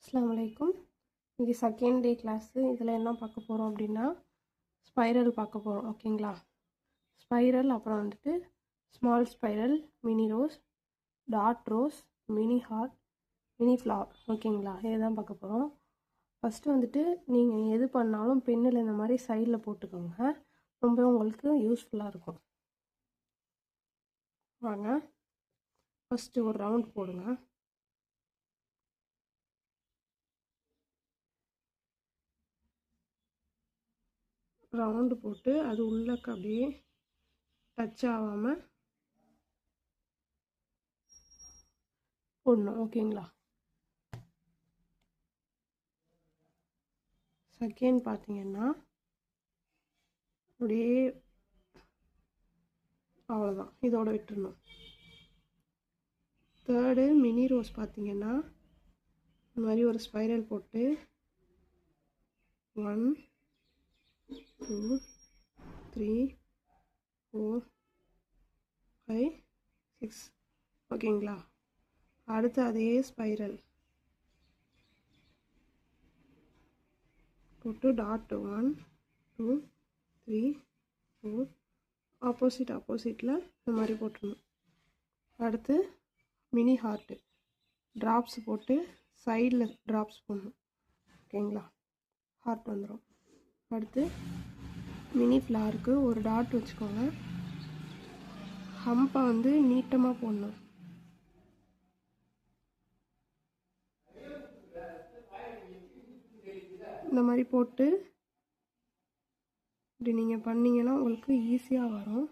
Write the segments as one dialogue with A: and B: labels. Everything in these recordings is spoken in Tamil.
A: அஸ்ஸலாமு அலைக்கும். இது செகண்ட் டே கிளாஸு. இதில் என்ன பார்க்க போகிறோம் அப்படின்னா ஸ்பைரல் பார்க்க போகிறோம். ஓகேங்களா? ஸ்பைரல், அப்புறம் வந்துட்டு small spiral, mini rose, dot rose, mini heart, mini flower. ஓகேங்களா? இதுதான் பார்க்க போகிறோம். ஃபஸ்ட்டு வந்துட்டு நீங்கள் எது பண்ணாலும் பென்னில் இந்த மாதிரி சைடில் போட்டுக்கோங்க. ரொம்ப உங்களுக்கு யூஸ்ஃபுல்லாக இருக்கும். வாங்க ஃபஸ்ட்டு ஒரு ரவுண்ட் போடுங்க. ரவுண்டு போட்டு அது உள்ளக்க அப்படியே டச் ஆகாமல் போடணும். ஓகேங்களா? செகண்ட் பார்த்தீங்கன்னா அப்படியே அவ்வளோதான், இதோட விட்டுறணும். தேர்டு மினி ரோஸ் பார்த்தீங்கன்னா இந்த மாதிரி ஒரு ஸ்பைரல் போட்டு 1 2 3 4 5 6. ஓகேங்களா? அடுத்து அதே ஸ்பைரல் போட்டு டாட் 1 2 3 4 ஆப்போசிட்டில் இந்த மாதிரி போட்டுடணும். அடுத்து மினி ஹார்ட்டு ட்ராப்ஸ் போட்டு சைடில் ட்ராப்ஸ் போடணும். ஓகேங்களா? ஹார்ட் வந்துடும். அடுத்து மினி ஃப்ளவருக்கு ஒரு டாட் வச்சுக்கோங்க. ஹம்பை வந்து நீட்டமாக போடணும். இந்த மாதிரி போட்டு இப்படி நீங்கள் பண்ணிங்கன்னா உங்களுக்கு ஈஸியாக வரும்.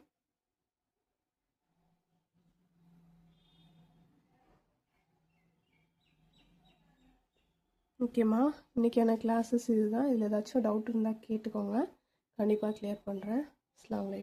A: ஓகேம்மா, இன்றைக்கான கிளாஸஸ் இதுதான். இதில் ஏதாச்சும் டவுட் இருந்தால் கேட்டுக்கோங்க, கண்டிப்பாக கிளியர் பண்ணுறேன். அஸ்ஸலாமு அலைக்கும்.